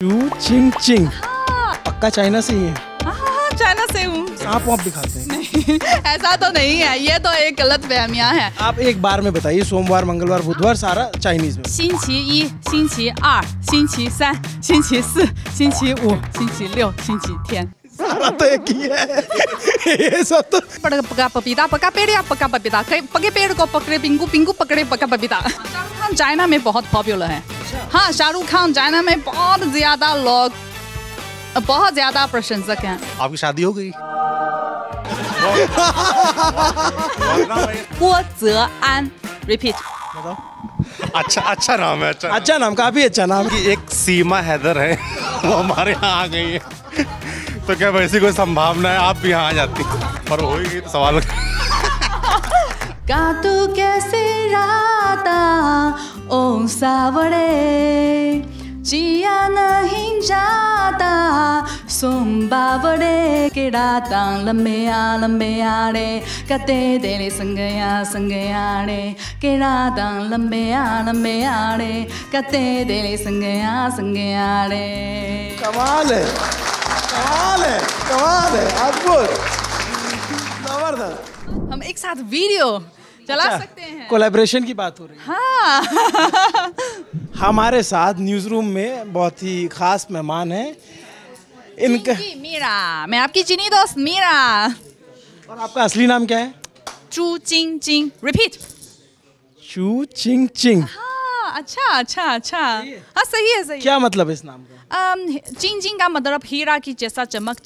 चू चिंग चिंग। पक्का चाइना से ही है? हाँ, चाइना से हूँ। आप वहाँ दिखाते हैं? नहीं, ऐसा तो नहीं है, ये तो एक गलत फहमियाँ है। आप एक बार में बताइए, सोमवार मंगलवार बुधवार सारा चाइनीज में। 星期一、星期二、星期三、星期四、星期五、星期六、星期天。 सारा तो एक ही है। ये सब तो पका पपीता, पका पेड़ या पका पपीता, पके पेड़ को पकड़े पिंगू, पिंगू पकड़े पका पपीता। शाहरुख खान चाइना में बहुत पॉपुलर है। हाँ, शाहरुख खान चाइना में बहुत ज्यादा लोग, बहुत ज्यादा प्रशंसक हैं। आपकी शादी हो गई? वो ज़ेआन, रिपीट। अच्छा नाम है। अच्छा नाम, काफी अच्छा नाम। कि एक सीमा हैदर है, वो हमारे यहाँ आ गई है। तो क्या वैसी कोई संभावना है आप भी यहाँ आ जाती, पर हो ही गई तो सवाल। काटू कैसे राता ओ सावरे, जिया नहीं जाता सोमबावरे के राता लंबे आ रे, कते तेरे संगया रे के राता लंबे आ रे, कते तेरे संगया रे। कमाल है, कमाल है, कमाल है, अद्भुत, जबरदस्त। हम एक साथ वीडियो चला सकते हैं। कोलैबोरेशन की बात हो रही है। हाँ। हमारे साथ न्यूज़ रूम में बहुत ही खास मेहमान हैं। इनका मीरा, मैं आपकी चीनी दोस्त मीरा। और आपका असली नाम क्या है? चू चिंग चिंग, रिपीट। चू चिंग चिंग। हाँ, अच्छा। हाँ, सही है। क्या मतलब है इस नाम का? चिंग चिंग का मतलब हीरा की जैसा चमक।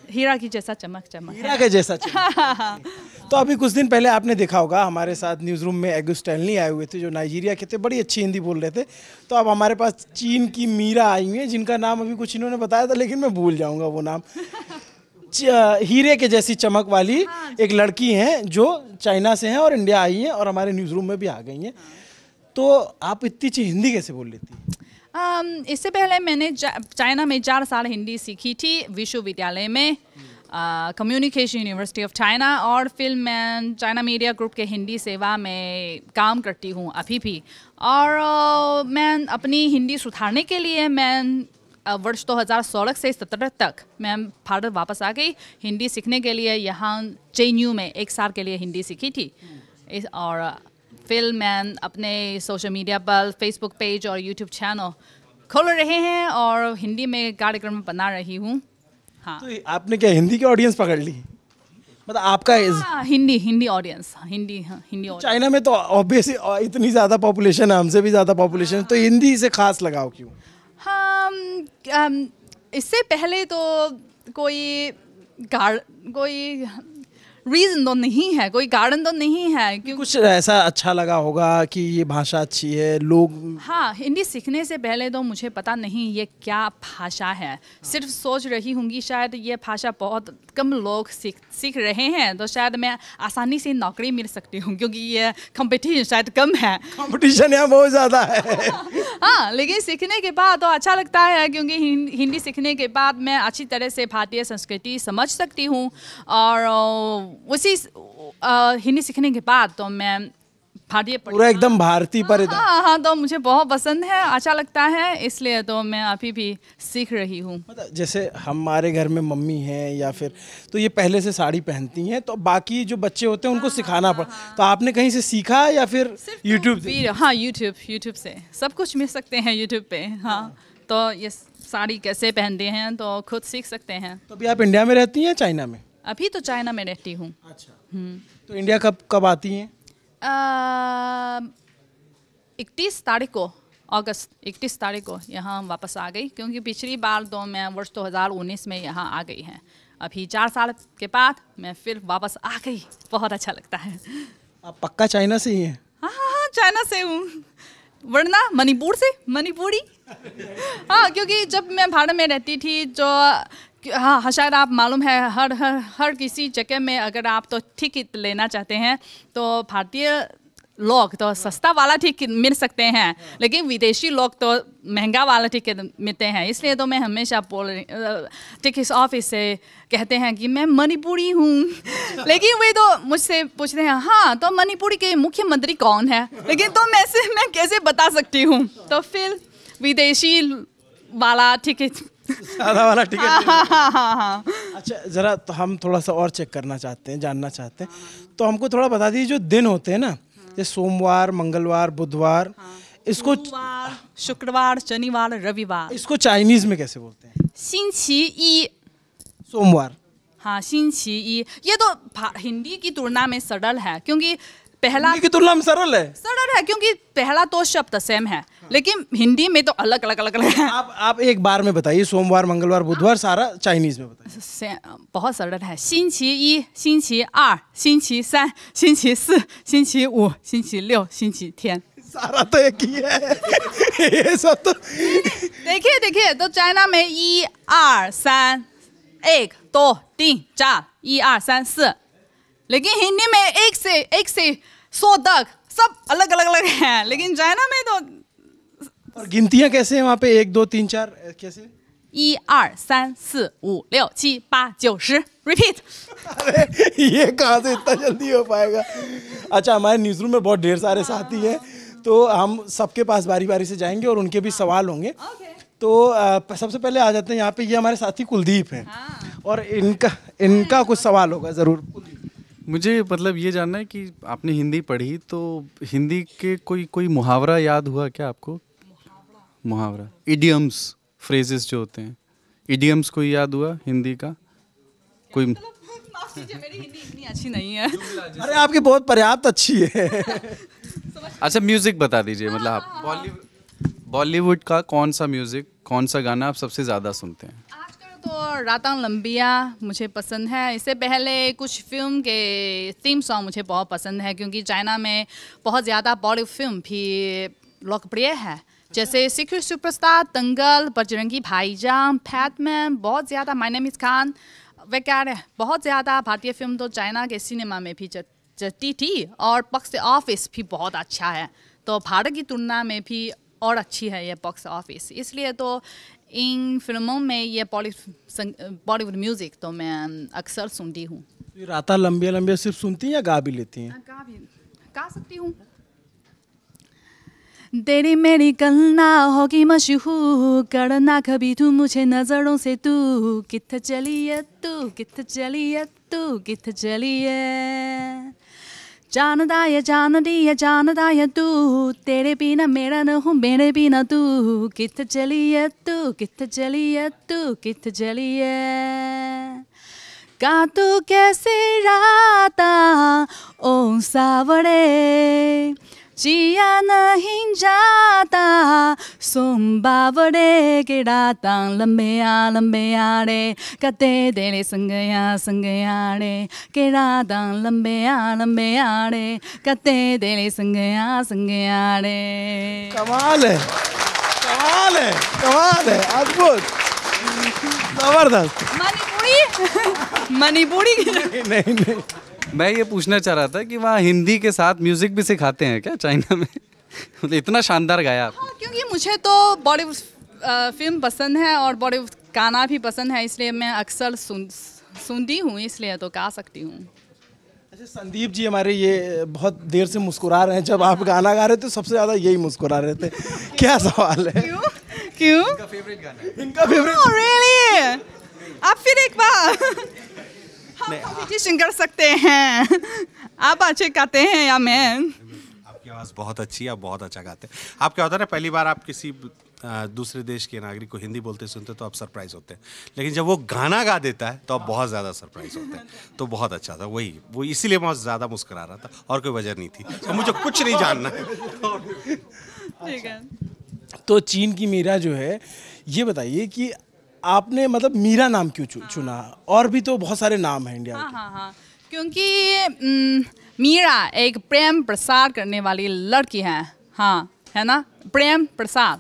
हीरा की जैसा चमक। हीरा के जैसा चमक। तो अभी कुछ दिन पहले आपने देखा होगा हमारे साथ न्यूज़ रूम में एगो स्टैनली आए हुए थे, जो नाइजीरिया के थे, बड़ी अच्छी हिंदी बोल रहे थे। तो अब हमारे पास चीन की मीरा आई हुई है, जिनका नाम अभी कुछ इन्होंने बताया था, लेकिन मैं भूल जाऊंगा वो नाम। हीरे के जैसी चमक वाली एक लड़की हैं जो चाइना से हैं और इंडिया आई हैं और हमारे न्यूज़ रूम में भी आ गई हैं। तो आप इतनी अच्छी हिंदी कैसे बोल लेती हैं? इससे पहले मैंने चाइना में 4 साल हिंदी सीखी थी विश्वविद्यालय में, कम्युनिकेशन यूनिवर्सिटी ऑफ चाइना, और फिर मैं चाइना मीडिया ग्रुप के हिंदी सेवा में काम करती हूँ अभी भी। और मैं अपनी हिंदी सुधारने के लिए मैं वर्ष 2016 से 17 तक मैं भारत वापस आ गई। हिंदी सीखने के लिए यहाँ JNU में 1 साल के लिए हिंदी सीखी थी। और फिर मैं अपने सोशल मीडिया पर फेसबुक पेज और यूट्यूब चैनल खोल रहे हैं और हिंदी में कार्यक्रम बना रही हूँ। हाँ। तो आपने क्या हिंदी की ऑडियंस पकड़ ली? मतलब आपका Hindi audience, Hindi audience. China में तो ऑब्वियस इतनी ज़्यादा पॉपुलेशन है, हमसे भी ज़्यादा पॉपुलेशन है, तो हिंदी से खास लगाव क्यों? हाँ, इससे पहले तो कोई रीज़न तो नहीं है, कोई कारण तो नहीं है क्योंकि कुछ ऐसा अच्छा लगा होगा कि ये भाषा अच्छी है, लोग। हाँ, हिंदी सीखने से पहले तो मुझे पता नहीं ये क्या भाषा है। सिर्फ सोच रही होंगी शायद ये भाषा बहुत कम लोग सीख रहे हैं, तो शायद मैं आसानी से नौकरी मिल सकती हूँ क्योंकि ये कंपटीशन शायद कम है। कंपटीशन यहाँ बहुत ज़्यादा है। हाँ, लेकिन सीखने के बाद तो अच्छा लगता है क्योंकि हिंदी सीखने के बाद मैं अच्छी तरह से भारतीय संस्कृति समझ सकती हूँ। और उसी हिंदी सीखने के बाद तो मैं भारतीय पूरा एकदम भारतीय पर। हाँ, तो मुझे बहुत पसंद है, अच्छा लगता है, इसलिए तो मैं अभी भी सीख रही हूँ। मतलब जैसे हमारे घर में मम्मी हैं या फिर तो ये पहले से साड़ी पहनती हैं, तो बाकी जो बच्चे होते हैं उनको सिखाना पड़ता। तो आपने कहीं से सीखा या फिर यूट्यूब से? हाँ, यूट्यूब से सब कुछ मिल सकते हैं यूट्यूब पे। हाँ, तो ये साड़ी कैसे पहनते हैं तो खुद सीख सकते हैं। तो अभी आप इंडिया में रहती हैं चाइना में? अभी तो चाइना में रहती हूँ। अच्छा। तो इंडिया कब आती हैं? 31 तारीख को, अगस्त 31 तारीख को यहाँ वापस आ गई क्योंकि पिछली बार तो मैं वर्ष 2019 में यहाँ आ गई हैं। अभी 4 साल के बाद मैं फिर वापस आ गई, बहुत अच्छा लगता है। आप पक्का चाइना से ही हैं? हाँ, चाइना से हूँ, वरना मणिपुरी। हाँ, क्योंकि जब मैं भारत में रहती थी जो हाँ, शायद आप मालूम है हर किसी जगह में अगर आप तो टिकट लेना चाहते हैं तो भारतीय लोग तो सस्ता वाला टिकट मिल सकते हैं, लेकिन विदेशी लोग तो महंगा वाला टिकट मिलते हैं। इसलिए तो मैं हमेशा टिकट ऑफिस से कहते हैं कि मैं मणिपुरी हूँ, लेकिन वे तो मुझसे पूछते हैं हाँ तो मणिपुरी के मुख्यमंत्री कौन है, लेकिन तो मैं कैसे बता सकती हूँ। तो फिर विदेशी वाला टिकट। सादा वाला टिकट। हाँ। अच्छा जरा तो हम थोड़ा सा और चेक करना चाहते हैं, जानना चाहते हैं, तो हमको थोड़ा बता दीजिए जो दिन होते हैं ना, जैसे सोमवार, मंगलवार, बुधवार, इसको सोमवार, शुक्रवार, शनिवार, रविवार। इसको चाइनीज में कैसे बोलते हैं? 星期一 सोमवार। हाँ 星期一 ये तो हिंदी की तुलना में सरल है, क्योंकि पहला हिंदी की तुलना में सरल है। सरल है क्योंकि पहला तो शब्द सेम है, लेकिन हिंदी में तो अलग अलग अलग अलग है। आप एक बार में बताइए, सोमवार, मंगलवार, बुधवार, सारा चाइनीज में बताइए। बहुत सरल है। 星期一, 星期二, 星期三, 星期四, 星期五, 星期六, 星期天। सारा तो एक ही है। ये सब तो देखिए तो चाइना में 1 2 3 1 2 3 4 1 2 3 4, लेकिन हिंदी में एक से 100 तक सब अलग अलग अलग हैं, लेकिन चाइना में तो और गिनतियां कैसे हैं वहाँ पे? 1 2 3 4 कैसे? 1 2 3 4 5 6 7 8 9 10 रिपीट। अरे ये कहाँ से इतना जल्दी हो पाएगा? अच्छा हमारे न्यूज़ रूम में बहुत ढेर सारे साथी हैं, तो हम सबके पास बारी बारी से जाएंगे और उनके भी सवाल होंगे। तो सबसे पहले आ जाते हैं यहाँ पे, ये हमारे साथी कुलदीप हैं और इनका कुछ सवाल होगा ज़रूर। मुझे मतलब ये जानना है कि आपने हिंदी पढ़ी, तो हिंदी के कोई मुहावरा याद हुआ क्या आपको? मुहावरा, इडियम्स, फ्रेजेस जो होते हैं, इडियम्स कोई याद हुआ हिंदी का कोई? माफ कीजिए मेरी हिंदी इतनी अच्छी नहीं है। अरे आपकी बहुत पर्याप्त अच्छी है। अच्छा म्यूजिक बता दीजिए, मतलब आप बॉलीवुड का कौन सा म्यूजिक, कौन सा गाना आप सबसे ज़्यादा सुनते हैं? आजकल तो रातांग लंबिया मुझे पसंद है। इससे पहले कुछ फिल्म के थीम सॉन्ग मुझे बहुत पसंद है, क्योंकि चाइना में बहुत ज़्यादा बॉलीवुड फिल्म भी लोकप्रिय है, जैसे सीक्रेट सुपरस्टार, दंगल, बजरंगी भाईजान, फैटमैन, बहुत ज़्यादा माय नेम इज़ खान वगैरह। बहुत ज़्यादा भारतीय फिल्म तो चाइना के सिनेमा में भी चलती थी, और बॉक्स ऑफिस भी बहुत अच्छा है, तो भारत की तुलना में भी और अच्छी है ये बॉक्स ऑफिस। इसलिए तो इन फिल्मों में ये बॉलीवुड म्यूज़िक तो मैं अक्सर सुनती हूँ। राता लंबिया लंबिया सिर्फ सुनती हैं या गा भी लेती हैं? गा सकती हूँ। तेरी मेरी गलना होगी मशहूर, करना कभी तू मुझे नजरों से, तू कित्थे चली है, तू कित्थे चली है, तू कित्थे चली है। जानदा है तू, तेरे बिना मेरा न हूँ, मेरे बिना तू कित्थे चली है, तू कित्थे चली है, तू कित्थे चली है। का तू कैसे राता ओ सावरे, जिया नहीं जाता सोमबावरे के रातां लंबे रे, कते तेरे संगया रे के रातां लंबे रे, कते तेरे संगया रे। कमाल है, कमाल है, कमाल है, अद्भुत, जबरदस्त। मणिपुरी नहीं। मैं ये पूछना चाह रहा था कि वहाँ हिंदी के साथ म्यूजिक भी सिखाते हैं क्या चाइना में? मतलब इतना शानदार गाया आपने। हाँ, क्योंकि मुझे तो बॉलीवुड फिल्म पसंद है और बॉलीवुड गाना भी पसंद है, इसलिए मैं अक्सर सुनती हूँ, इसलिए तो गा सकती हूँ। अच्छा संदीप जी हमारे ये बहुत देर से मुस्कुरा रहे हैं, जब आप गाना गा रहे थे सबसे ज़्यादा यही मुस्कुरा रहे थे, क्या सवाल है? क्यों? इनका फेवरेट गाना है। इनका फेवरेट? Oh, really? आप फिर एक बार हम कंपटीशन कर सकते हैं, आप अच्छे गाते हैं या मैं? आपकी आवाज़ बहुत अच्छी है, आप बहुत अच्छा गाते हैं। आप क्या होता है ना, पहली बार आप किसी दूसरे देश के नागरिक को हिंदी बोलते सुनते तो आप सरप्राइज होते हैं, लेकिन जब वो गाना गा देता है तो आप बहुत ज़्यादा सरप्राइज होते हैं। तो बहुत अच्छा था, वो इसीलिए मैं ज़्यादा मुस्कुरा रहा था, और कोई वजह नहीं थी, तो मुझे कुछ नहीं जानना है। ठीक है। तो चीन की मीरा जो है, ये बताइए कि आपने मतलब मीरा नाम क्यों चुना? और भी तो बहुत सारे नाम हैं इंडिया में। हाँ, क्योंकि मीरा एक प्रेम प्रसार करने वाली लड़की है, हाँ है ना, प्रेम प्रसार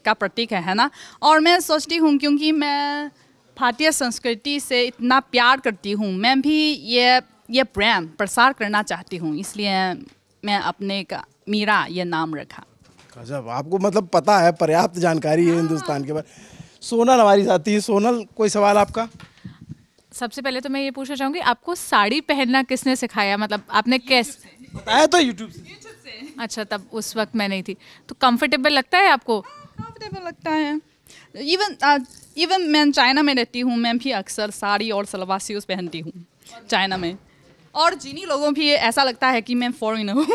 का प्रतीक है ना। और मैं सोचती हूँ क्योंकि मैं भारतीय संस्कृति से इतना प्यार करती हूँ, मैं भी ये प्रेम प्रसार करना चाहती हूँ, इसलिए मैं अपने का मीरा ये नाम रखा। गजब, आपको मतलब पता है, पर्याप्त जानकारी है हिंदुस्तान के बारे। सोनल हमारी साथी है। सोनल, कोई सवाल आपका? सबसे पहले तो मैं ये पूछना चाहूँगी, आपको साड़ी पहनना किसने सिखाया? मतलब आपने कैसे बताया? तो यूट्यूब से। अच्छा, तब उस वक्त मैं नहीं थी, तो कंफर्टेबल लगता है आपको? कंफर्टेबल लगता है। इवन मैं चाइना में रहती हूँ, मैं भी अक्सर साड़ी और सलवार सूट पहनती हूँ चाइना में, और चीनी लोगों भी ऐसा लगता है कि मैं फॉरेनर हूँ।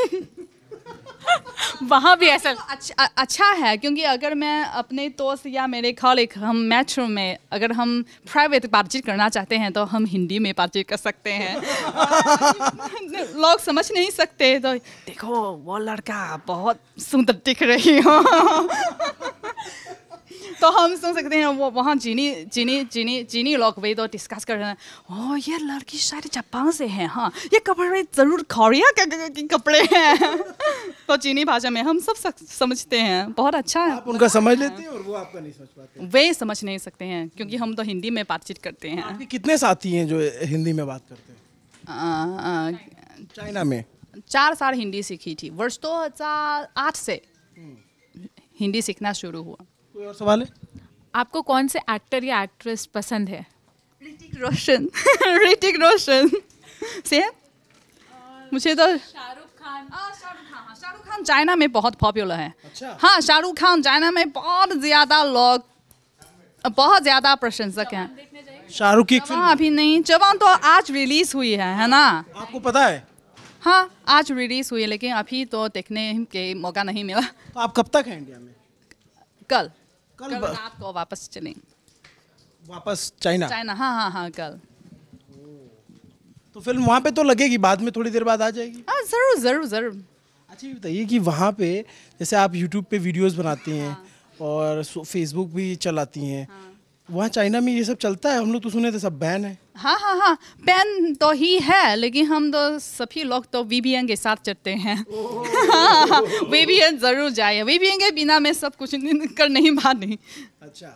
वहाँ भी ऐसा अच्छा है, क्योंकि अगर मैं अपने दोस्त या मेरे कॉलीग हम मेट्रो में अगर हम प्राइवेट बातचीत करना चाहते हैं तो हम हिंदी में बातचीत कर सकते हैं। लोग समझ नहीं सकते तो देखो वो लड़का बहुत सुंदर दिख रही हो। तो हम सुन सकते हैं वो वहाँ चीनी लोग भी तो डिस्कस कर रहे हैं, ओह ये लड़की शायद जापान से है, हाँ ये कपड़े ज़रूर कोरिया के कपड़े हैं। तो चीनी भाषा में हम सब समझते हैं, बहुत अच्छा है। आप उनका समझ लेते हैं और वो आपका नहीं समझ पाते। वे समझ नहीं सकते हैं क्योंकि हम तो हिंदी में बातचीत करते हैं। आपके कितने साथी हैं जो हिंदी में बात करते हैं चाइना में? 4 साल हिंदी सीखी थी, वर्ष 2008 से हिंदी सीखना शुरू हुआ। कोई और सवाल है? आपको कौन से एक्टर या एक्ट्रेस पसंद है? ऋतिक रोशन। ऋतिक रोशन से मुझे तो शाहरुख खान। शाहरुख खान चाइना में बहुत पॉपुलर है। अच्छा। हाँ, शाहरुख खान चाइना में बहुत ज़्यादा प्रशंसक हैं। शाहरुख की एक फिल्म जवान अभी नहीं, जवान तो आज रिलीज हुई है ना? आपको पता है? हाँ, आज रिलीज हुई है, लेकिन अभी तो देखने के मौका नहीं मिला। तो आप कब तक हैं इंडिया में? कल कल रात को वापस चलेंगे वापस चाइना? हाँ, कल। तो फिल्म वहाँ पे तो लगेगी, बाद में थोड़ी देर बाद आ जाएगी? हाँ, ज़रूर। अच्छा ये बताइए कि वहाँ पे जैसे आप यूट्यूब पे वीडियोस बनाती हैं और फेसबुक भी चलाती हैं, वहाँ चाइना में ये सब चलता है? हम लोग तो सुने थे सब बैन है। हाँ, बैन तो ही है, लेकिन हम तो सभी लोग तो VPN के साथ चलते हैं। हाँ, VPN जरूर जाए, VPN के बिना मैं सब कुछ कर नहीं पाती। अच्छा।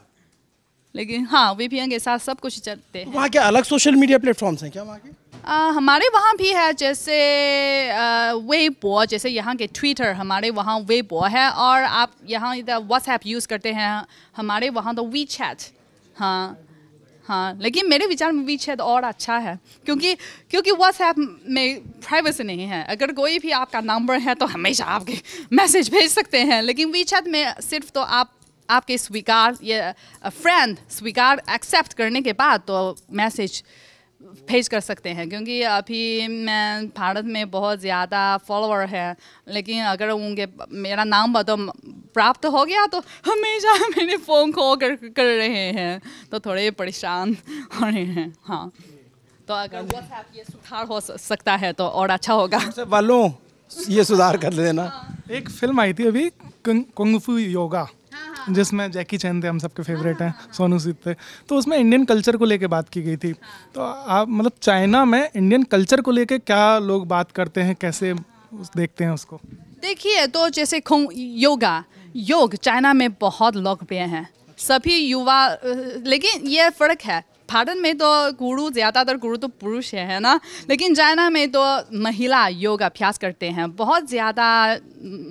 लेकिन हाँ, VPN के साथ सब कुछ चलते हैं। वहाँ के अलग सोशल मीडिया प्लेटफॉर्म्स हैं क्या वहाँ के? हमारे वहाँ भी है, जैसे वेबो, जैसे यहाँ के ट्विटर, हमारे वहाँ वेबो है, और आप यहाँ इधर व्हाट्सएप यूज़ करते हैं, हमारे वहाँ तो वीचैट। हाँ, लेकिन मेरे विचार में वीचैट और अच्छा है, क्योंकि व्हाट्सएप में प्राइवेसी नहीं है। अगर कोई भी आपका नंबर है तो हमेशा आपके मैसेज भेज सकते हैं, लेकिन वीचैट में सिर्फ तो आपके स्वीकार या फ्रेंड स्वीकार एक्सेप्ट करने के बाद तो मैसेज भेज कर सकते हैं। क्योंकि अभी मैं भारत में बहुत ज़्यादा फॉलोअर है, लेकिन अगर उनके मेरा नाम तो प्राप्त हो गया तो हमेशा मेरे फ़ोन कॉल कर रहे हैं, तो थोड़े परेशान हो रहे हैं। हाँ, तो अगर व्हाट्सएप ये सुधार हो सकता है तो और अच्छा होगा। सब वालों ये सुधार कर देना। एक फिल्म आई थी अभी कुंग फू योगा, जिसमें जैकी चैन थे, हम सबके फेवरेट हैं, सोनू सूद थे, तो उसमें इंडियन कल्चर को लेके बात की गई थी। तो आप मतलब चाइना में इंडियन कल्चर को लेके क्या लोग बात करते हैं, कैसे देखते हैं उसको? देखिए, तो जैसे योग चाइना में बहुत लोकप्रिय है, सभी युवा, लेकिन ये फ़र्क है, भारत में तो ज़्यादातर गुरु तो पुरुष है ना, लेकिन चाइना में तो महिला योग अभ्यास करते हैं, बहुत ज़्यादा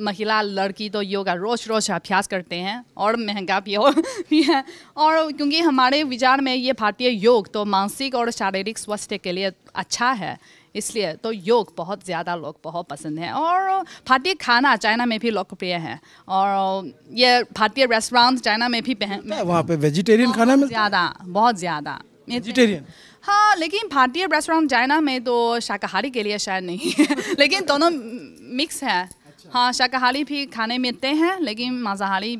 महिला लड़की तो योगा रोज़ अभ्यास करते हैं, और महंगा भी है। और क्योंकि हमारे विचार में ये भारतीय योग तो मानसिक और शारीरिक स्वास्थ्य के लिए अच्छा है, इसलिए तो योग बहुत ज़्यादा लोग बहुत पसंद है। और भारतीय खाना चाइना में भी लोकप्रिय है, और ये भारतीय रेस्टोरेंट चाइना में भी वहाँ पे वेजिटेरियन खाना मिलता है? बहुत ज़्यादा वेजिटेरियन। हाँ, लेकिन भारतीय रेस्टोरेंट चाइना में तो शाकाहारी के लिए शायद नहीं है, लेकिन दोनों मिक्स है। हाँ, शाकाहारी भी खाने मिलते हैं, लेकिन मांसाहारी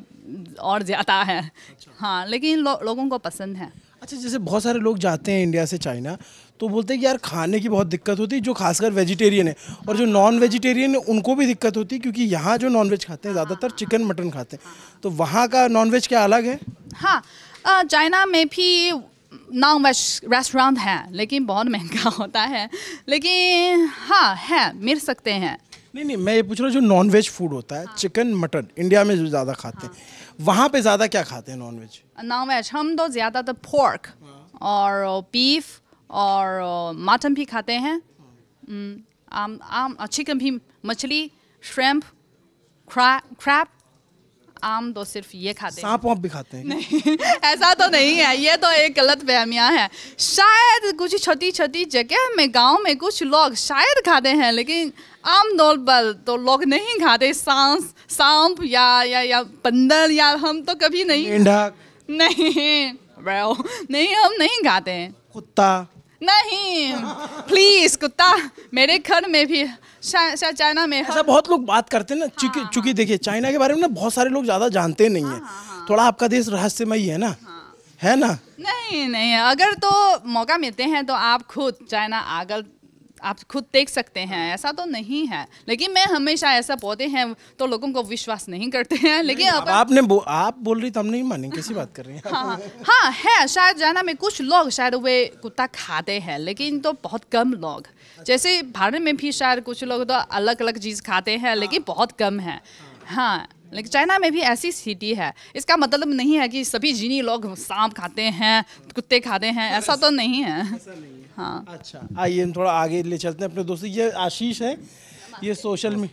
और ज़्यादा है। हाँ, लेकिन लोगों को पसंद है। अच्छा, जैसे बहुत सारे लोग जाते हैं इंडिया से चाइना तो बोलते हैं कि यार खाने की बहुत दिक्कत होती है, जो खासकर वेजिटेरियन है, और जो नॉन वेजिटेरियन है उनको भी दिक्कत होती है, क्योंकि यहाँ जो नॉन वेज खाते हैं ज़्यादातर चिकन मटन खाते हैं, तो वहाँ का नॉन वेज क्या अलग है? हाँ, चाइना में भी नॉन वेज रेस्टोरेंट है, लेकिन बहुत महंगा होता है, लेकिन हाँ है, मिल सकते हैं। नहीं, मैं ये पूछ रहा हूँ जो नॉन वेज फूड होता है, चिकन मटन इंडिया में जो ज़्यादा खाते हैं, वहाँ पे ज़्यादा क्या खाते हैं नॉन वेज? नॉन वेज हम तो ज़्यादातर पोर्क और बीफ और मटन भी खाते हैं, चिकन भी, मछली, श्रिम्प, क्रैब, आम तो सिर्फ ये खाते हैं। सांप वाप भी खाते हैं? नहीं, ऐसा तो नहीं है, ये तो एक गलत फहमियाँ है। शायद कुछ छोटी जगह में गांव में कुछ लोग शायद खाते हैं, लेकिन आम तौर पर तो लोग नहीं खाते। सांप या बंदर, या हम तो कभी नहीं। नहीं ब्रो, नहीं हम नहीं खाते हैं। कुत्ता? नहीं प्लीज, कुत्ता मेरे घर में भी शायद चाइना में ऐसा बहुत लोग बात करते हैं ना, चूंकि देखिए चाइना के बारे में ना बहुत सारे लोग ज़्यादा जानते नहीं हैं। थोड़ा आपका देश रहस्यमयी है ना, है ना? नहीं नहीं, अगर तो मौका मिलते हैं तो आप खुद चाइना आगर आप खुद देख सकते हैं, ऐसा तो नहीं है। लेकिन मैं हमेशा ऐसा बोलते हैं तो लोगों को विश्वास नहीं करते हैं। लेकिन अब आप बोल रही तो हम नहीं मानेंगे, कैसी बात कर रही हैं? हाँ है, शायद चाइना में कुछ लोग शायद वे कुत्ता खाते हैं, लेकिन तो बहुत कम लोग। जैसे भारत में भी शायद कुछ लोग तो अलग अलग चीज़ खाते हैं, लेकिन बहुत कम है। हाँ, लेकिन चाइना में भी ऐसी स्थिति है। इसका मतलब नहीं है कि सभी चीनी लोग सांप खाते हैं, कुत्ते खाते हैं, ऐसा तो नहीं है। हाँ अच्छा, आइए हम थोड़ा आगे ले चलते हैं अपने दोस्तों। ये आशीष है, ये सोशल में।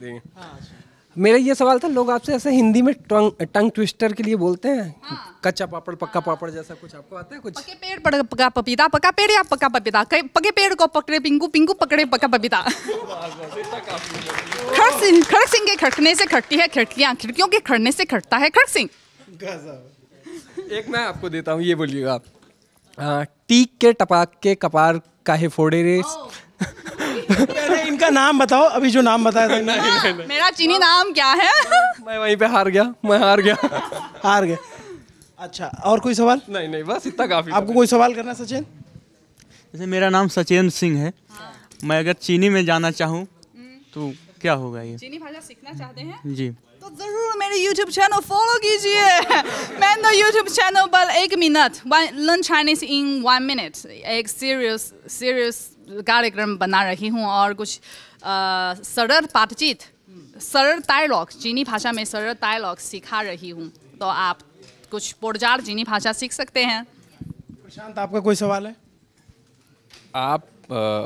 मेरा ये सवाल था, लोग आपसे ऐसे हिंदी में टंग ट्विस्टर के लिए बोलते हैं, कच्चा पापड़ पक्का पापड़ जैसा कुछ आपको आता है कुछ? पके पेड़ पका पपीता, पका पेड़ या पका पपीता, पके पेड़ को पकड़े पिंकू, पिंकू पकड़े पका पपीता। खड़क सिंह के खड़कने से खड़ती है खिड़कियाँ, खिड़कियों के खड़ने से खड़ता है खड़क सिंह। एक मैं आपको देता हूँ, ये बोलिएगा आप। टीक के टपाक के कपार काहे फोड़े रे। पहले इनका नाम बताओ, अभी जो नाम बताया था। नहीं, मेरा चीनी नाम क्या है? मैं वहीं पे हार गया। हार गए। अच्छा, और कोई सवाल? नहीं बस इतना काफी। आपको कोई सवाल करना सचिन? जैसे मेरा नाम सचेंद्र सिंह है, मैं अगर चीनी में जाना चाहूँ तो क्या होगा? ये चीनी भाषा सीखना चाहते हैं जी तो जरूर मेरे YouTube चैनल फॉलो कीजिए। मैं तो YouTube चैनल पर 1 minute learn Chinese in 1 minute एक सीरियस कार्यक्रम बना रही हूँ, और कुछ सरल बातचीत, सरल डायलॉग, चीनी भाषा में सरल डायलॉग सिखा रही हूँ। तो आप कुछ पोर्जाल चीनी भाषा सीख सकते हैं। प्रशांत, आपका कोई सवाल है? आप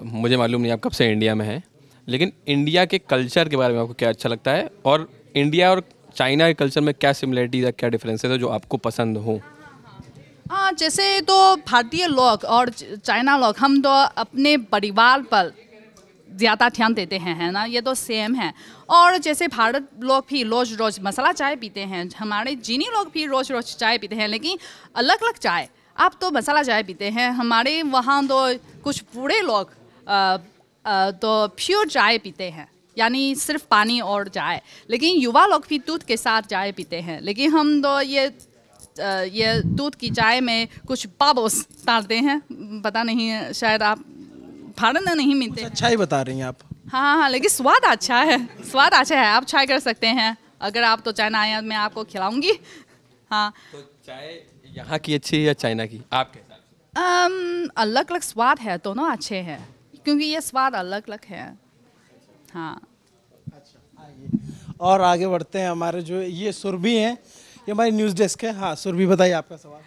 मुझे मालूम नहीं आप कब से इंडिया में हैं, लेकिन इंडिया के कल्चर के बारे में आपको क्या अच्छा लगता है, और इंडिया और चाइना के कल्चर में क्या सिमिलरिटीज है, क्या डिफरेंसेस है जो आपको पसंद हो? हाँ, जैसे तो भारतीय लोग और चाइना लोग, हम तो अपने परिवार पर ज़्यादा ध्यान देते हैं, है ना, ये तो सेम है। और जैसे भारत लोग भी रोज़ रोज़ मसाला चाय पीते हैं, हमारे चीनी लोग भी रोज़ रोज़ चाय पीते हैं, लेकिन अलग अलग चाय। आप तो मसाला चाय पीते हैं, हमारे वहाँ तो कुछ बूढ़े लोग तो प्योर चाय पीते हैं, यानी सिर्फ पानी और चाय। लेकिन युवा लोग भी दूध के साथ चाय पीते हैं, लेकिन हम तो ये दूध की चाय में कुछ बबल्स डालते हैं। पता नहीं, शायद आप भारत में नहीं मिलते। अच्छा ही बता रही हैं आप। हाँ, लेकिन स्वाद अच्छा है, स्वाद अच्छा है। आप ट्राई कर सकते हैं, अगर आप तो चाइना आए मैं आपको खिलाऊंगी। हाँ, तो चाय यहाँ की अच्छी है या चाइना की आपके? अलग अलग स्वाद है, दोनों अच्छे हैं, क्योंकि ये स्वाद अलग अलग है। हाँ, और आगे बढ़ते हैं। हमारे जो ये सुरभि हैं, ये हमारी न्यूज़ डेस्क है। हाँ सुरभि, बताइए आपका सवाल।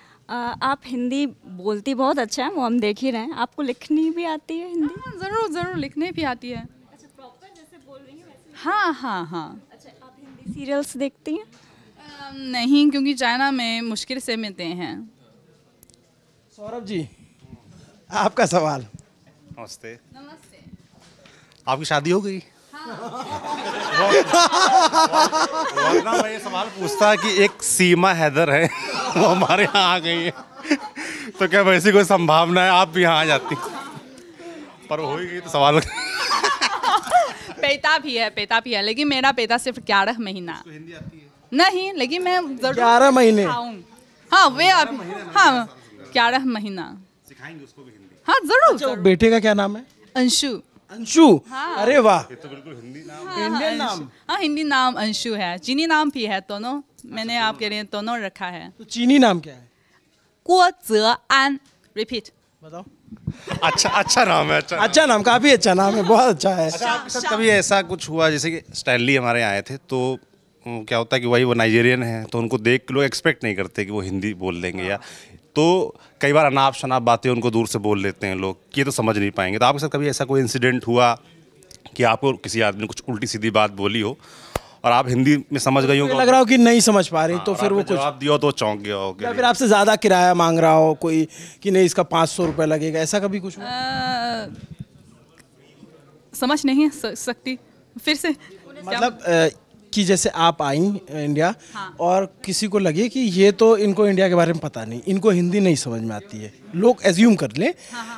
आप हिंदी बोलती बहुत अच्छा है, वो हम देख ही रहे हैं। आपको लिखनी भी आती है हिंदी? ज़रूर लिखने भी आती है। अच्छा, प्रॉपर जैसे बोल रही हैं वैसे? हाँ। अच्छा, आप हिंदी सीरियल्स देखती हैं? नहीं, क्योंकि चाइना में मुश्किल से मिलते हैं। सौरभ जी, आपका सवाल। नमस्ते। आपकी शादी हो गई? वरना मैं ये सवाल पूछता कि एक सीमा हैदर है वो हमारे यहाँ आ गई है, तो क्या वैसी कोई संभावना है आप भी यहाँ आ जाती? पर हो ही गई तो सवाल। पेता भी है, लेकिन मेरा पेता सिर्फ 11 महीना। हिंदी आती है? नहीं, लेकिन मैं 11 महीने? हाँ, वे आप, हाँ 11 महीना सिखाएंगे उसको भी हिंदी। हाँ जरूर। बेटे का क्या नाम है? अंशु। हाँ। अरे वाह, ये तो बिल्कुल हिंदी नाम। हाँ, इंडियन नाम। हाँ, हिंदी नाम अंशु है, चीनी नाम भी है, दोनों मैंने आपके लिए दोनों रखा है। तो चीनी नाम क्या है? गुओ ज़ेआन। रिपीट बताओ। अच्छा नाम है। अच्छा नाम, काफी अच्छा नाम है, बहुत अच्छा है। अच्छा, आपके साथ कभी ऐसा कुछ हुआ, जैसे कि स्टैनली हमारे आए थे, तो क्या होता है कि वो नाइजीरियन है, तो उनको देख के लोग एक्सपेक्ट नहीं करते कि वो हिंदी बोल लेंगे, या तो कई बार अनाप शनाप बातें उनको दूर से बोल लेते हैं लोग, कि ये तो समझ नहीं पाएंगे। तो आपके साथ कभी ऐसा कोई इंसिडेंट हुआ कि आपको किसी आदमी ने कुछ उल्टी सीधी बात बोली हो और आप हिंदी में समझ गई हो, लग रहा हो कि नहीं समझ पा रही, तो फिर वो कुछ जवाब दिया तो चौंक गया हो, या फिर आपसे ज्यादा किराया मांग रहा हो कोई, कि नहीं इसका 500 रुपये लगेगा, ऐसा कभी कुछ हुआ? समझ नहीं सकती, फिर से मतलब कि जैसे आप आई इंडिया और किसी को लगे कि ये तो इनको इंडिया के बारे में पता नहीं, इनको हिंदी नहीं समझ में आती है, लोग एज्यूम कर लें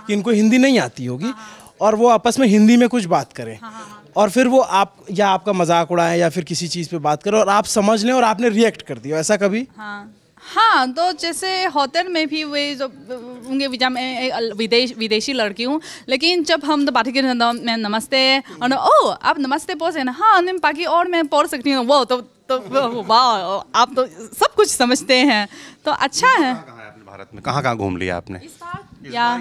कि इनको हिंदी नहीं आती होगी और वो आपस में हिंदी में कुछ बात करें और फिर वो आप या आपका मजाक उड़ाएं या फिर किसी चीज़ पे बात करें और आप समझ लें और आपने रिएक्ट कर दिया, ऐसा कभी? हाँ, तो जैसे होटल में भी वे जो उनके विजा में एक विदेशी लड़की हूँ, लेकिन जब हम तो बात करें तो मैं नमस्ते और ओ आप नमस्ते बोल सकते हैं, हाँ मैं बाकी और मैं बोल सकती हूँ, वो तो वाह आप तो सब कुछ समझते हैं, तो अच्छा है। भारत में कहाँ घूम लिया आपने? या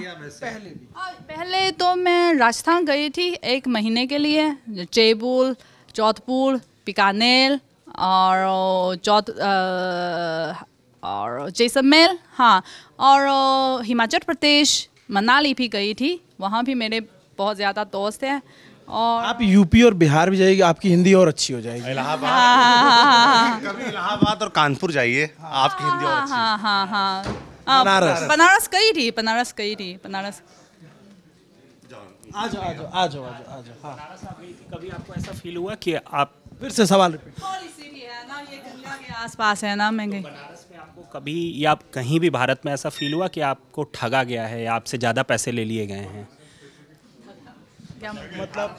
पहले तो मैं राजस्थान गई थी 1 महीने के लिए, जयपुर, जोधपुर, बीकानेर और जैसलमेर, हाँ, और हिमाचल प्रदेश मनाली भी गई थी, वहाँ भी मेरे बहुत ज़्यादा दोस्त हैं। और आप यूपी और बिहार भी जाइएगी, आपकी हिंदी और अच्छी हो जाएगी। इलाहाबाद, कभी इलाहाबाद और कानपुर जाइए, आपकी हिंदी और अच्छी। हाँ, बनारस गई थी, बनारस। आ जाओ। बनारस आप गई थी, कभी आपको ऐसा फील हुआ कि आप फिर से सवाल रिपीट? थोड़ी सी है ना, ये गंगा के आसपास है ना, मैं गई। बनारस में आपको कभी या आप कहीं भी भारत में ऐसा फील हुआ कि आपको ठगा गया है या आपसे ज़्यादा पैसे ले लिए गए हैं? क्या मतलब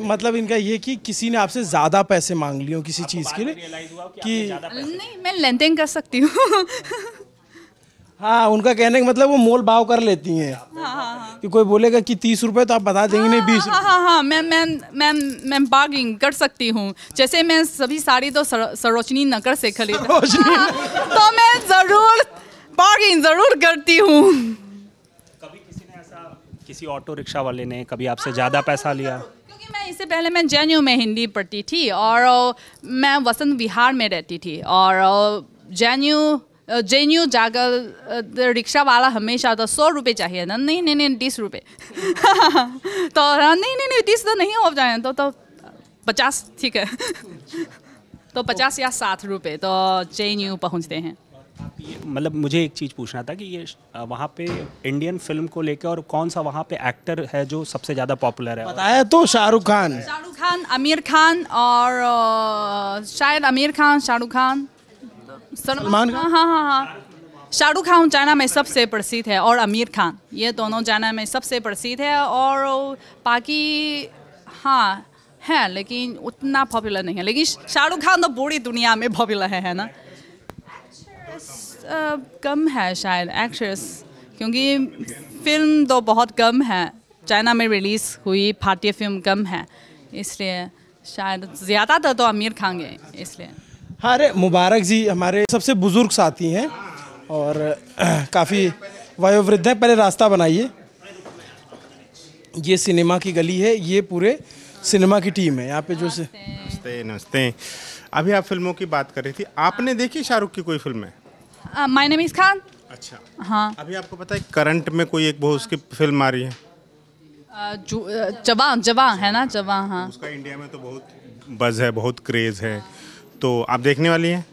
मतलब इनका ये कि किसी ने आपसे ज़्यादा पैसे मांग लिए हो किसी चीज़ के लिए कि नहीं, मैं लेनदेन कर सकती हूँ। हाँ, उनका कहने का मतलब वो मोल भाव कर लेती हैं। कि कोई बोलेगा कि 30 रुपए तो आप बता देंगे नहीं 20 रुपए। हाँ, मैं बार्गिंग कर सकती हूँ। जैसे मैं सभी साड़ी तो सरोजनी नगर से खरीद, तो मैं ज़रूर बार्गिंग ज़रूर करती हूँ। कभी किसी ने ऐसा, किसी ऑटो रिक्शा वाले ने कभी आपसे ज़्यादा पैसा लिया? क्योंकि मैं इससे पहले मैं JNU में हिंदी पढ़ती थी और मैं वसंत विहार में रहती थी और JNU जाकर रिक्शा वाला हमेशा तो 100 रुपये चाहिए ना, नहीं 30 रुपये। तो नहीं 30 तो नहीं हो जाए, तो 50 ठीक है। तो 50 या 60 रुपये तो JNU पहुँचते हैं। मतलब मुझे एक चीज़ पूछना था कि ये वहाँ पे इंडियन फिल्म को लेकर और कौन सा वहाँ पे एक्टर है जो सबसे ज़्यादा पॉपुलर है? बताया तो शाहरुख खान, आमिर खान और शायद आमिर खान, शाहरुख खान, सलमान खान। हाँ, शाहरुख खान चाइना में सबसे प्रसिद्ध है और आमिर खान, ये दोनों चाइना में सबसे प्रसिद्ध है और बाकी हाँ है लेकिन उतना पॉपुलर नहीं है, लेकिन शाहरुख खान तो पूरी दुनिया में पॉपुलर है ना। कम है शायद एक्ट्रेस, क्योंकि फिल्म तो बहुत कम है चाइना में रिलीज़ हुई, भारतीय फिल्म कम है, इसलिए शायद ज़्यादातर तो आमिर खान है इसलिए। हाँ, अरे मुबारक जी हमारे सबसे बुजुर्ग साथी हैं और काफ़ी वयोवृद्ध हैं। पहले रास्ता बनाइए, ये सिनेमा की गली है, ये पूरे सिनेमा की टीम है यहाँ पे जो से। नमस्ते। अभी आप फिल्मों की बात कर रही थी, आपने देखी शाहरुख की कोई फिल्म है? My name is Khan. अच्छा, हाँ। अभी आपको पता है करंट में कोई एक बहुत उसकी फिल्म आ रही है, जवान है ना, जवान। हाँ, उसका इंडिया में तो बहुत बज़ है, बहुत क्रेज है, तो आप देखने वाली हैं?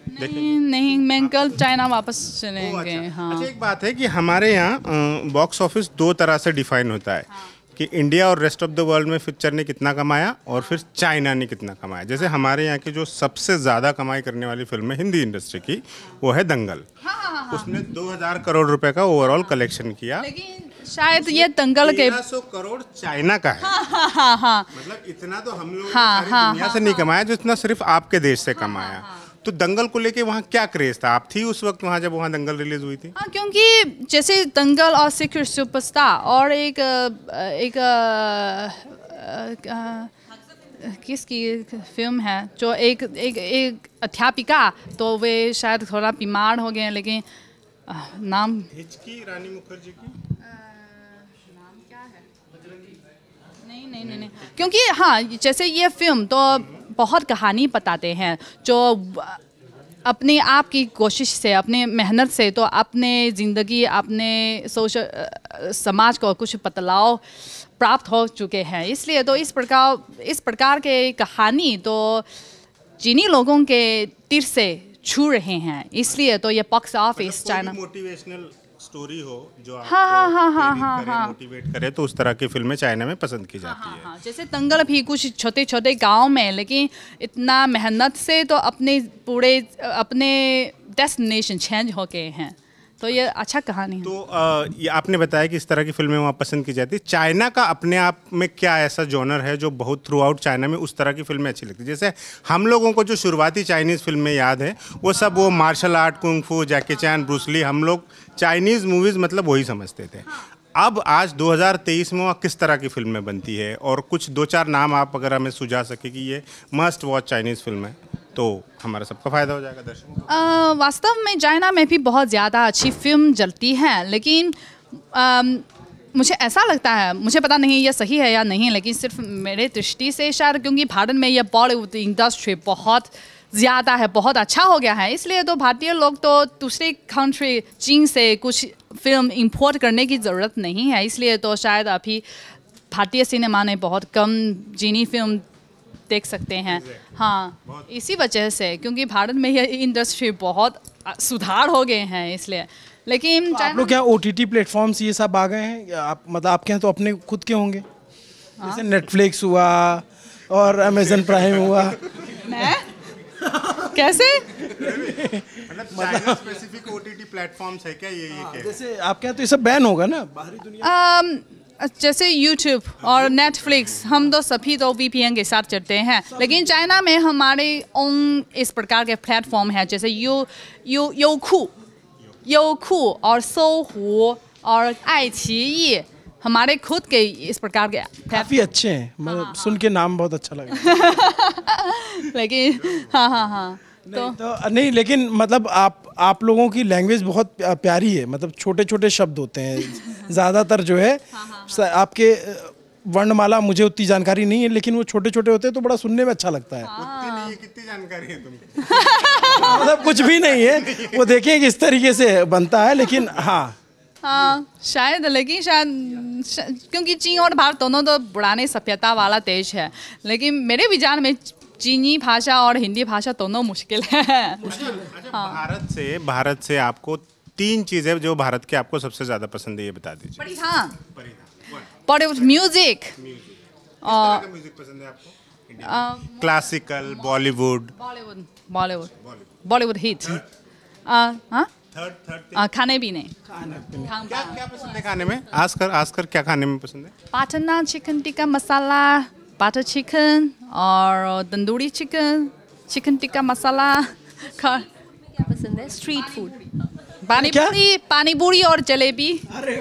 नहीं, मैं कल चाइना वापस चलेंगे। अच्छा। हाँ। अच्छा, एक बात है कि हमारे यहाँ बॉक्स ऑफिस 2 तरह से डिफाइन होता है कि इंडिया और रेस्ट ऑफ द वर्ल्ड में पिक्चर ने कितना कमाया और फिर चाइना ने कितना कमाया। जैसे हमारे यहाँ की जो सबसे ज़्यादा कमाई करने वाली फिल्म है हिंदी इंडस्ट्री की, वो है दंगल। उसने 2000 करोड़ रुपए का ओवरऑल कलेक्शन किया, लेकिन शायद ये दंगल के 1300 करोड़ चाइना का है। हाँ। मतलब इतना तो हम लोग दुनिया से नहीं कमाया जितना सिर्फ आपके देश से कमाया। तो दंगल को लेके वहाँ क्या क्रेज था? आप थी उस वक्त वहाँ जब वहाँ दंगल रिलीज हुई थी? हाँ, क्योंकि जैसे दंगल और सीक्रेट सुपरस्टार और एक किसकी फिल्म है जो एक अध्यापिका, तो वे शायद थोड़ा बीमार हो गए, लेकिन नाम हिचकी रानी मुखर्जी की नाम क्या है? नहीं, क्योंकि हाँ, जैसे ये फिल्म तो बहुत कहानी बताते हैं जो अपने आप की कोशिश से, अपने मेहनत से, तो अपने ज़िंदगी, अपने सोशल समाज को कुछ बदलाव प्राप्त हो चुके हैं। इसलिए तो इस प्रकार के कहानी तो चीनी लोगों के दिल से छू रहे हैं, इसलिए तो ये box office China motivational story हो जो हाँ, मोटिवेट करे, तो उस तरह की फिल्में चाइना में पसंद की जाती है। हाँ, जैसे दंगल भी कुछ छोटे छोटे गांव में, लेकिन इतना मेहनत से तो अपने पूरे अपने डेस्टिनेशन चेंज हो गए हैं, तो ये अच्छा कहानी है। तो ये आपने बताया कि इस तरह की फिल्में वहाँ पसंद की जाती है। चाइना का अपने आप में क्या ऐसा जॉनर है जो बहुत थ्रू आउट चाइना में उस तरह की फिल्में अच्छी लगती है? जैसे हम लोगों को जो शुरुआती चाइनीज़ फिल्में याद है वो सब वो मार्शल आर्ट, कुंग फू, जैकी चैन, ब्रूस ली, हम लोग चाइनीज़ मूवीज़ मतलब वही समझते थे। अब आज 2023 में वहाँ किस तरह की फिल्में बनती है, और कुछ 2-4 नाम आप अगर हमें सुझा सके कि ये मस्ट वॉच चाइनीज़ फिल्म है, तो हमारा सबका फ़ायदा हो जाएगा दर्शकों। वास्तव में चाइना में भी बहुत ज़्यादा अच्छी फिल्म चलती है, लेकिन मुझे ऐसा लगता है, मुझे पता नहीं ये सही है या नहीं, लेकिन सिर्फ मेरे दृष्टि से शायद क्योंकि भारत में ये बॉलीवुड इंडस्ट्री बहुत ज़्यादा है, बहुत अच्छा हो गया है, इसलिए तो भारतीय लोग तो दूसरे कंट्री चीन से कुछ फिल्म इंपोर्ट करने की ज़रूरत नहीं है, इसलिए तो शायद अभी भारतीय सिनेमा ने बहुत कम चीनी फिल्म देख सकते हैं। हाँ, इसी वजह से, क्योंकि भारत में ये इंडस्ट्री बहुत सुधार हो गए हैं, इसलिए। लेकिन तो आप लोग क्या OTT प्लेटफॉर्म्स ये सब आ गए हैं? आप मतलब आपके यहाँ तो अपने खुद के होंगे, जैसे नेटफ्लिक्स हुआ और अमेजन प्राइम हुआ। मैं कैसे मतलब स्पेसिफिक OTT प्लेटफॉर्म्स है क्या ये जैसे आपके यहाँ तो ये सब बैन होगा ना बाहरी दुनिया? जैसे YouTube और Netflix, हम तो सभी तो VPN के साथ चलते हैं, लेकिन चाइना में हमारे ओन इस प्रकार के प्लेटफॉर्म है, जैसे Youku और सोहू और iQIYI, हमारे खुद के इस प्रकार के काफ़ी अच्छे हैं, मतलब सुन के नाम बहुत अच्छा लगा। लेकिन हाँ तो नहीं, लेकिन मतलब आप लोगों की लैंग्वेज बहुत प्यारी है, मतलब छोटे छोटे शब्द होते हैं ज़्यादातर जो है। आपके वर्णमाला मुझे उतनी जानकारी नहीं है, लेकिन वो छोटे छोटे होते हैं तो बड़ा सुनने में अच्छा लगता है। उतनी नहीं है, कितनी जानकारी है तुमको? मतलब कुछ भी नहीं है, वो देखें किस तरीके से बनता है, लेकिन हाँ शायद, लेकिन शायद क्योंकि चीन और भारत दोनों तो पुराने सभ्यता वाला देश है, लेकिन मेरे विचार में चीनी भाषा और हिंदी भाषा दोनों मुश्किल है। हाँ। भारत से आपको 3 चीज़ें जो भारत के आपको सबसे ज़्यादा पसंद है, ये बता दीजिए। बॉलीवुड म्यूजिक। म्यूजिक पसंद है आपको? Classical, Bollywood hit. खाने पीने। क्या पसंद है खाने में? आजकल क्या खाने में पसंद है? Patna chicken tikka masala, butter chicken और तंदूरी चिकन, चिकन टिक्का मसाला। क्या पसंद है? Street food. पानी पूरी और जलेबी। अरे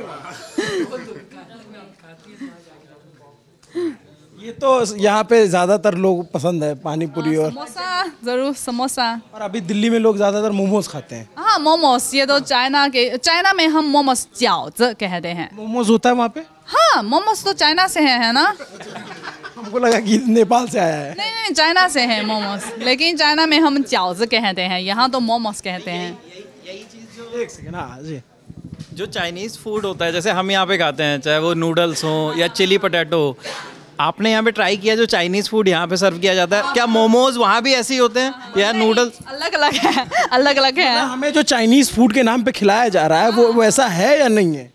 ये तो यहाँ पे ज़्यादातर लोग पसंद है पानी पूरी और समोसा, जरूर समोसा। और अभी दिल्ली में लोग ज़्यादातर मोमोज खाते हैं। हाँ, मोमोस, ये तो चाइना में हम मोमोस जियाओज कहते हैं। मोमोज होता है वहाँ पे? हाँ, मोमोस तो चाइना से है ना? हमको लगा कि नेपाल से आया है। नहीं, चाइना से है मोमोस, लेकिन चाइना में हम जियाओज कहते हैं, यहाँ तो मोमोस कहते हैं। एक सेकंड। हाँ जी, जो चाइनीज़ फूड होता है, जैसे हम यहाँ पे खाते हैं, चाहे वो नूडल्स हो या चिली पोटैटो, आपने यहाँ पे ट्राई किया जो चाइनीज़ फूड यहाँ पे सर्व किया जाता है? क्या मोमोज वहाँ भी ऐसे ही होते हैं या नूडल्स? अलग अलग है। हमें जो चाइनीज़ फूड के नाम पे खिलाया जा रहा है वो वैसा है या नहीं है?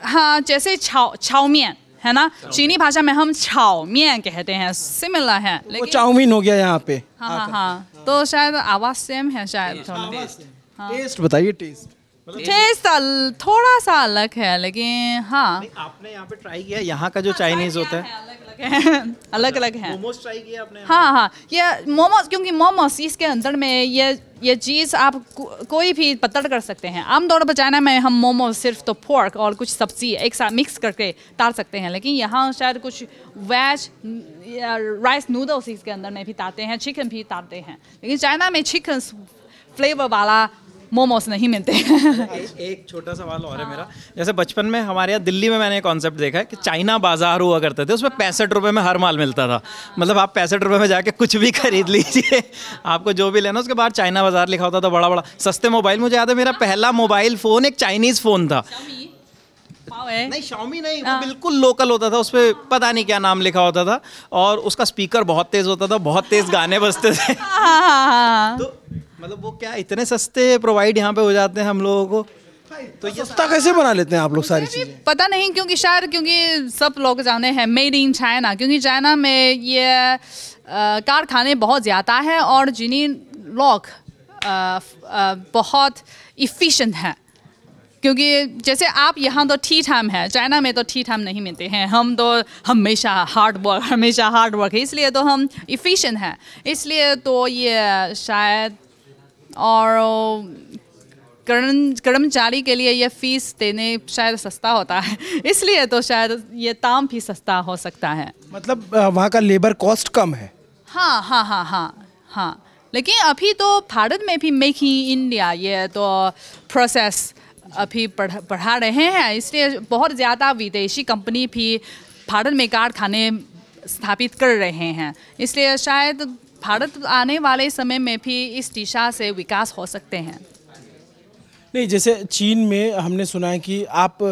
हाँ, जैसे चाउमिन है ना, चीनी भाषा में हम चाउमिन कहते हैं, सिमिलर है। वो चाउमीन हो गया यहाँ पे। हाँ, तो शायद आवाज़ सेम है शायद। टेस्ट बताइए। टेस्ट थोड़ा सा अलग है, लेकिन हाँ। आपने यहाँ पे ट्राई किया यहाँ का जो चाइनीज़ होता है? अलग अलग है। मोमोज ट्राई किया आपने? हाँ, ये मोमोज, क्योंकि मोमोज इसके अंदर में ये चीज़ आप कोई भी पकड़ कर सकते हैं। आमतौर पर चाइना में हम मोमोज सिर्फ तो पोर्क और कुछ सब्जी एक साथ मिक्स करके डाल सकते हैं, लेकिन यहाँ शायद कुछ वेज राइस नूडल्स इसके अंदर में भी डालते हैं, चिकन भी डालते हैं, लेकिन चाइना में चिकन फ्लेवर वाला मोमोस नहीं मिलते। एक छोटा सवाल और है मेरा, जैसे बचपन में हमारे यहाँ दिल्ली में मैंने एक कॉन्सेप्ट देखा है कि चाइना बाजार हुआ करते थे, उसमें 65 रुपये में हर माल मिलता था। मतलब आप 65 रुपये में जाके कुछ भी खरीद लीजिए, आपको जो भी लेना। उसके बाद चाइना बाजार लिखा होता था, बड़ा बड़ा सस्ते मोबाइल। मुझे याद है मेरा पहला मोबाइल फ़ोन एक चाइनीज़ फ़ोन था। नहीं, Xiaomi नहीं, वो बिल्कुल लोकल होता था, उस पर पता नहीं क्या नाम लिखा होता था, और उसका स्पीकर बहुत तेज़ होता था, बहुत तेज़ गाने बजते थे। तो मतलब मतलब वो क्या इतने सस्ते प्रोवाइड यहाँ पे हो जाते हैं हम लोगों को, तो ये सस्ता कैसे बना लेते हैं आप लोग सारी चीज़ें? पता नहीं, क्योंकि शायद क्योंकि सब लोग जाने हैं मेड इन चाइना, क्योंकि चाइना में ये कारखाने बहुत ज़्यादा है और जिन्हीं लोग बहुत इफ़िशेंट हैं। क्योंकि जैसे आप यहाँ तो टी टाइम है, चाइना में तो टी टाइम नहीं मिलते हैं, हम तो हमेशा हार्ड वर्क है, इसलिए तो हम इफ़िशेंट हैं, इसलिए तो ये शायद और कर्मचारी के लिए ये फीस देने शायद सस्ता होता है, इसलिए तो शायद ये दाम भी सस्ता हो सकता है। मतलब वहाँ का लेबर कॉस्ट कम है। हाँ, लेकिन अभी तो भारत में भी मेक इन इंडिया ये तो प्रोसेस अभी बढ़ा रहे हैं, इसलिए बहुत ज़्यादा विदेशी कंपनी भी भारत में कारखाने स्थापित कर रहे हैं, इसलिए शायद भारत आने वाले समय में भी इस दिशा से विकास हो सकते हैं। नहीं, जैसे चीन में हमने सुना है कि आप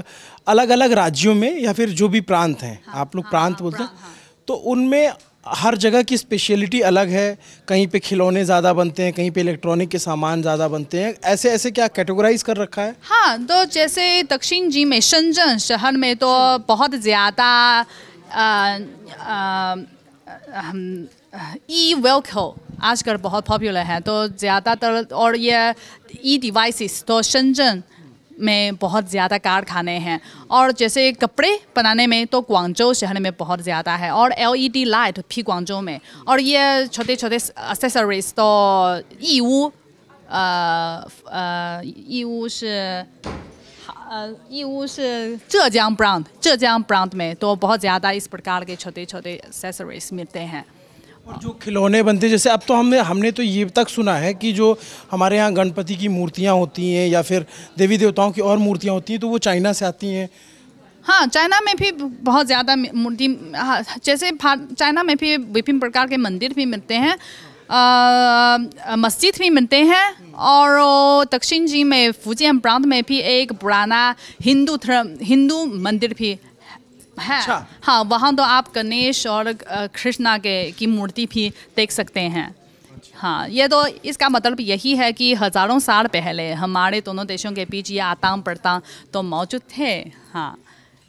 अलग अलग राज्यों में या फिर जो भी प्रांत हैं, आप लोग प्रांत बोलते हैं, तो उनमें हर जगह की स्पेशलिटी अलग है। कहीं पे खिलौने ज़्यादा बनते हैं, कहीं पे इलेक्ट्रॉनिक के सामान ज़्यादा बनते हैं, ऐसे ऐसे क्या कैटेगराइज कर रखा है? हाँ, तो जैसे दक्षिण जी में शंजन शहर में तो बहुत ज़्यादा ई वेहिकल आजकल बहुत पॉपुलर है, तो ज़्यादातर, और ये ई डिवाइसेस तो शंजन में बहुत ज़्यादा कारखाने हैं, और जैसे कपड़े बनाने में तो ग्वांगझो शहर में बहुत ज़्यादा है, और LED लाइट भी ग्वांगझो में, और ये छोटे छोटे एक्सेसरीज तो यीवू से ज़ेजियांग ब्रांड में तो बहुत ज़्यादा इस प्रकार के छोटे छोटे एक्सेसरीज मिलते हैं। और जो खिलौने बनते हैं, जैसे अब तो हमने तो ये तक सुना है कि जो हमारे यहाँ गणपति की मूर्तियाँ होती हैं या फिर देवी देवताओं की और मूर्तियाँ होती हैं तो वो चाइना से आती हैं। हाँ, चाइना में भी बहुत ज़्यादा मूर्ति, जैसे चाइना में भी विभिन्न प्रकार के मंदिर भी मिलते हैं, मस्जिद भी मिलते हैं, और दक्षिण जी में फुजियन प्रांत में भी एक पुराना हिंदू मंदिर भी है। अच्छा। हाँ, वहाँ तो आप गणेश और कृष्णा की मूर्ति भी देख सकते हैं। हाँ, ये तो इसका मतलब यही है कि हज़ारों साल पहले हमारे दोनों देशों के बीच ये आदान प्रदान तो मौजूद थे। हाँ,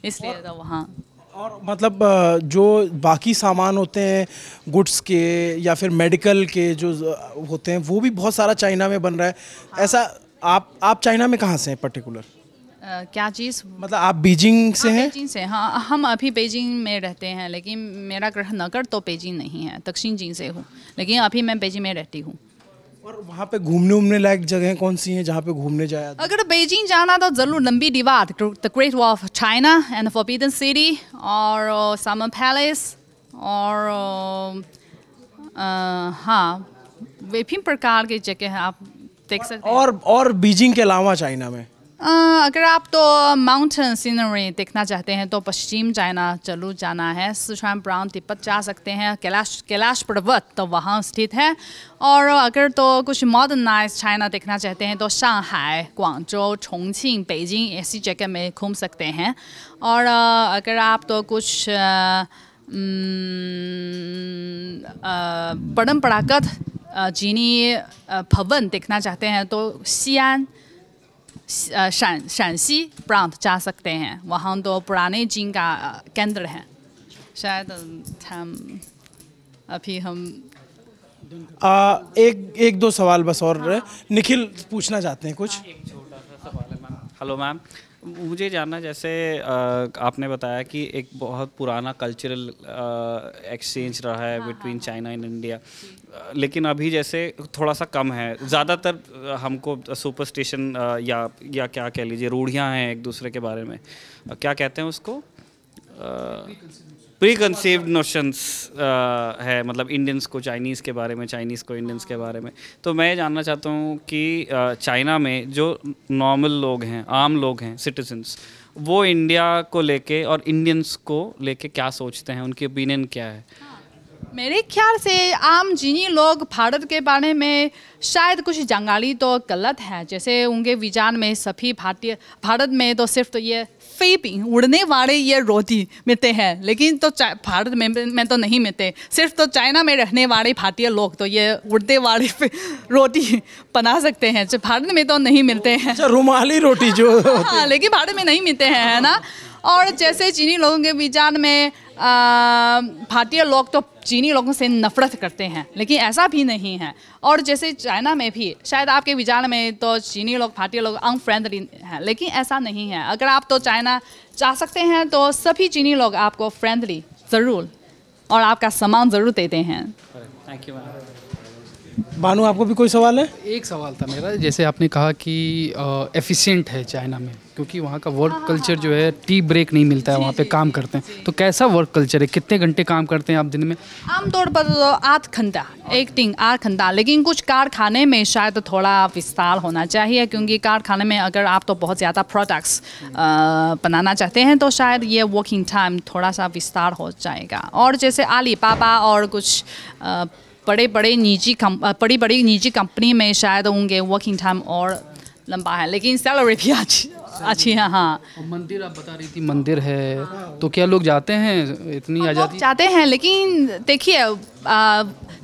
इसलिए तो वहाँ और मतलब जो बाकी सामान होते हैं गुड्स के या फिर मेडिकल के जो होते हैं वो भी बहुत सारा चाइना में बन रहा है। ऐसा आप चाइना में कहाँ से हैं पर्टिकुलर? क्या चीज़? मतलब आप बीजिंग से हैं? बीजिंग से, हाँ, हम अभी बीजिंग में रहते हैं, लेकिन मेरा गृह नगर तो बीजिंग नहीं है, दक्षिण चीन से हूँ, लेकिन अभी मैं बीजिंग में रहती हूँ। और वहाँ पे घूमने लायक जगह कौन सी हैं जहाँ पे घूमने जाए? अगर बीजिंग जाना तो ज़रूर लंबी दीवार, the great wall of China and forbidden city, और समर पैलेस, और हाँ, विभिन्न प्रकार की जगह आप देख सकते हैं। और बीजिंग के अलावा चाइना में अगर आप तो माउंटेन सीनरी देखना चाहते हैं तो पश्चिम चाइना जरूर जाना है। सिचुआन ब्राउन तिब्बत जा सकते हैं, कैलाश पर्वत तो वहाँ स्थित है। और अगर तो कुछ मॉडर्नाइज चाइना देखना चाहते हैं तो शांघाई, ग्वांगझो, चोंगचिंग, बीजिंग ऐसी जगह में घूम सकते हैं। और अगर आप तो कुछ परंपरागत चीनी भवन देखना चाहते हैं तो सियान, शांसी प्रांत जा सकते हैं, वहाँ तो पुराने चीन का केंद्र है। शायद हम एक दो सवाल बस और निखिल पूछना चाहते हैं कुछ। एक छोटा सा सवाल है मैम। हेलो मैम, मुझे जानना, जैसे आपने बताया कि एक बहुत पुराना कल्चरल एक्सचेंज रहा है बिटवीन चाइना एंड इंडिया, लेकिन अभी जैसे थोड़ा सा कम है। ज़्यादातर हमको सुपरस्टिशन या क्या कह लीजिए रूढ़ियाँ हैं एक दूसरे के बारे में, क्या कहते हैं उसको, प्री कंसीव्ड नोशंस है, मतलब इंडियंस को चाइनीज़ के बारे में, चाइनीज़ को इंडियंस के बारे में। तो मैं जानना चाहता हूँ कि चाइना में जो नॉर्मल लोग हैं, आम लोग हैं, सिटीजन्स, वो इंडिया को लेके और इंडियंस को लेके क्या सोचते हैं, उनकी ओपिनियन क्या है? मेरे ख्याल से आम चीनी लोग भारत के बारे में शायद कुछ जानकारी तो गलत है। जैसे उनके विचार में सभी भारत में तो सिर्फ तो ये फेपिंग उड़ने वाले ये रोटी मिलते हैं, लेकिन तो भारत में तो नहीं मिलते। सिर्फ तो चाइना में रहने वाले भारतीय लोग तो ये उड़ने वाली रोटी बना सकते हैं, जो भारत में तो नहीं मिलते हैं। अच्छा, रुमाली रोटी जो हाँ, लेकिन भारत में नहीं मिलते हैं, है ना। और जैसे चीनी लोगों के विचार में भारतीय लोग तो चीनी लोगों से नफरत करते हैं, लेकिन ऐसा भी नहीं है। और जैसे चाइना में भी शायद आपके विचार में तो चीनी लोग भारतीय लोग अनफ्रेंडली हैं, लेकिन ऐसा नहीं है। अगर आप तो चाइना जा सकते हैं तो सभी चीनी लोग आपको फ्रेंडली ज़रूर और आपका सामान ज़रूर देते हैं। Thank you ma'am. भानु, आपको भी कोई सवाल है? एक सवाल था मेरा, जैसे आपने कहा कि एफिशिएंट है चाइना में, क्योंकि वहाँ का वर्क कल्चर जो है टी ब्रेक नहीं मिलता है, वहाँ पे काम करते हैं, तो कैसा वर्क कल्चर है? कितने घंटे काम करते हैं आप दिन में? आमतौर पर तो 8 घंटा, एक दिन 8 घंटा, लेकिन कुछ कारखाने में शायद थोड़ा विस्तार होना चाहिए, क्योंकि कारखाने में अगर आप तो बहुत ज़्यादा प्रोडक्ट्स बनाना चाहते हैं तो शायद ये वर्किंग टाइम थोड़ा सा विस्तार हो जाएगा। और जैसे अलीबाबा और कुछ बड़ी बड़ी निजी कंपनी में शायद उनके वर्किंग टाइम और लंबा है, लेकिन सैलरी भी अच्छी है। हाँ, मंदिर आप बता रही थी, मंदिर है तो क्या लोग जाते हैं? इतनी आज़ादी जाते हैं, लेकिन देखिए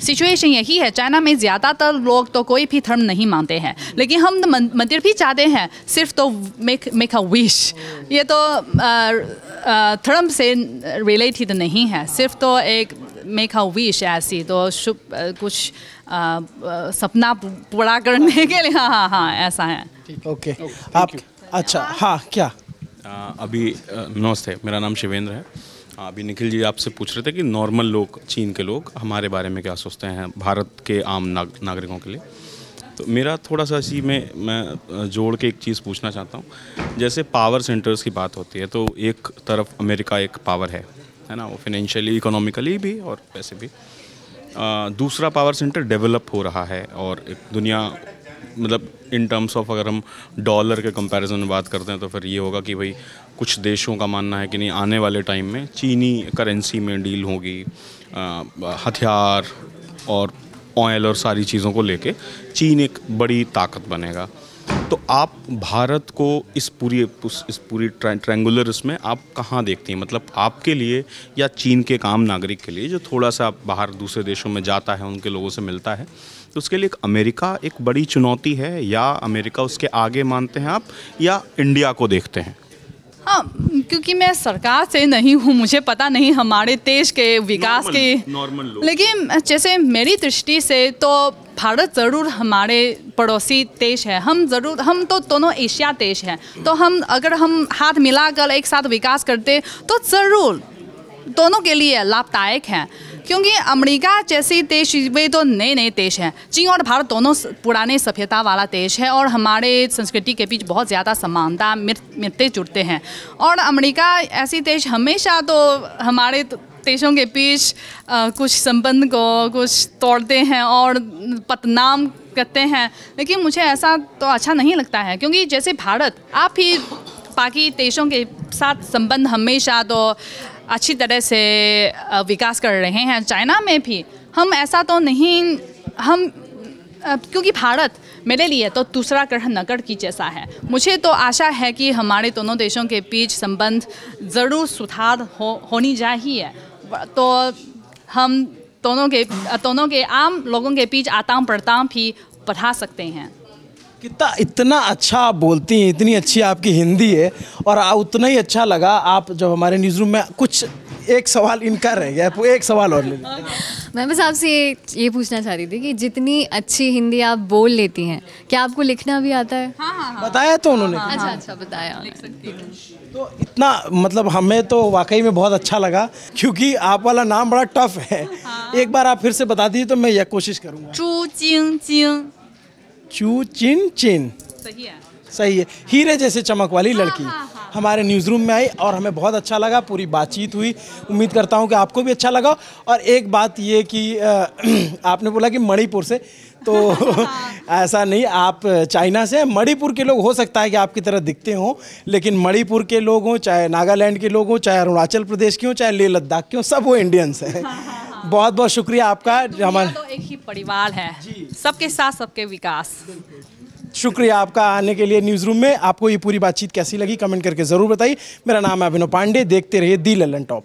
सिचुएशन यही है, चाइना में ज़्यादातर लोग तो कोई भी धर्म नहीं मानते हैं, लेकिन हम मंदिर भी जाते हैं, सिर्फ तो मेक अ विश। ये तो धर्म से रिलेटेड नहीं है, सिर्फ तो एक मेक अ विश ऐसी, तो शुभ कुछ सपना पूरा करने के लिए। हाँ हाँ, ऐसा है। ओके, आप अच्छा, हाँ क्या अभी नमस्ते, मेरा नाम शिवेंद्र है। अभी निखिल जी आपसे पूछ रहे थे कि नॉर्मल लोग, चीन के लोग हमारे बारे में क्या सोचते हैं भारत के आम नागरिकों के लिए। तो मेरा थोड़ा सा इसी में मैं जोड़ के एक चीज़ पूछना चाहता हूँ। जैसे पावर सेंटर्स की बात होती है तो एक तरफ अमेरिका एक पावर है ना, वो फिनेंशियली इकोनॉमिकली भी और वैसे भी। दूसरा पावर सेंटर डेवलप हो रहा है और एक दुनिया, मतलब इन टर्म्स ऑफ अगर हम डॉलर के कंपैरिजन में बात करते हैं तो फिर ये होगा कि भाई कुछ देशों का मानना है कि नहीं, आने वाले टाइम में चीनी करेंसी में डील होगी, हथियार और ऑयल और सारी चीज़ों को लेके चीन एक बड़ी ताकत बनेगा। तो आप भारत को इस पूरी ट्रायंगुलर इसमें आप कहाँ देखती हैं? मतलब आपके लिए या चीन के एक आम नागरिक के लिए जो थोड़ा सा बाहर दूसरे देशों में जाता है, उनके लोगों से मिलता है, तो उसके लिए एक अमेरिका एक बड़ी चुनौती है, या अमेरिका उसके आगे मानते हैं आप, या इंडिया को देखते हैं? हाँ, क्योंकि मैं सरकार से नहीं हूँ, मुझे पता नहीं हमारे देश के विकास के नॉर्मल लोग, लेकिन जैसे मेरी दृष्टि से तो भारत ज़रूर हमारे पड़ोसी देश है। हम तो दोनों एशिया देश हैं, तो अगर हम हाथ मिलाकर एक साथ विकास करते तो ज़रूर दोनों के लिए लाभदायक हैं। क्योंकि अमेरिका जैसे देश वे तो नए देश हैं, चीन और भारत दोनों पुराने सभ्यता वाला देश है और हमारे संस्कृति के बीच बहुत ज़्यादा समानता मिलते जुड़ते हैं। और अमेरिका ऐसी देश हमेशा तो हमारे देशों के बीच कुछ संबंध को कुछ तोड़ते हैं और बदनाम करते हैं, लेकिन मुझे ऐसा तो अच्छा नहीं लगता है। क्योंकि जैसे भारत, आप भी बाकी देशों के साथ संबंध हमेशा तो अच्छी तरह से विकास कर रहे हैं। चाइना में भी हम ऐसा तो नहीं, क्योंकि भारत मेरे लिए तो दूसरा ग्रह नगर की जैसा है। मुझे तो आशा है कि हमारे दोनों देशों के बीच संबंध ज़रूर सुधार होनी चाहिए, तो हम दोनों के आम लोगों के बीच आदान प्रदान भी बढ़ा सकते हैं। इतना अच्छा आप बोलती हैं, इतनी अच्छी आपकी हिंदी है, और उतना ही अच्छा लगा आप जब हमारे न्यूज़ रूम में कुछ एक सवाल इनका रह गया, एक सवाल और ले लेते हैं। मैं बस आपसे ये पूछना चाह रही थी कि जितनी अच्छी हिंदी आप बोल लेती हैं, क्या आपको लिखना भी आता है? हाँ। बताया तो उन्होंने। अच्छा बताया। लिख सकती हूँ। तो इतना मतलब हमें तो वाकई में बहुत अच्छा लगा, क्योंकि आप वाला नाम बड़ा टफ है। एक बार आप फिर से बता दीजिए तो मैं यह कोशिश करूँगा। चू चिंग चिंग। चू चिन चिन, सही है। हीरे जैसे चमक वाली लड़की हमारे न्यूज़ रूम में आई और हमें बहुत अच्छा लगा, पूरी बातचीत हुई। उम्मीद करता हूँ कि आपको भी अच्छा लगा। और एक बात ये कि आपने बोला कि मणिपुर से, तो ऐसा नहीं, आप चाइना से। मणिपुर के लोग हो सकता है कि आपकी तरह दिखते हों, लेकिन मणिपुर के लोग हों, चाहे नागालैंड के लोग हों, चाहे अरुणाचल प्रदेश के हों, चाहे लेह लद्दाख के हों, सब वो इंडियंस हैं। बहुत बहुत शुक्रिया आपका हमारे तो एक ही परिवार है, सबके साथ सबके विकास। शुक्रिया आपका आने के लिए न्यूज़ रूम में। आपको ये पूरी बातचीत कैसी लगी कमेंट करके ज़रूर बताइए। मेरा नाम है अभिनव पांडे, देखते रहिए दी लल्लन टॉप।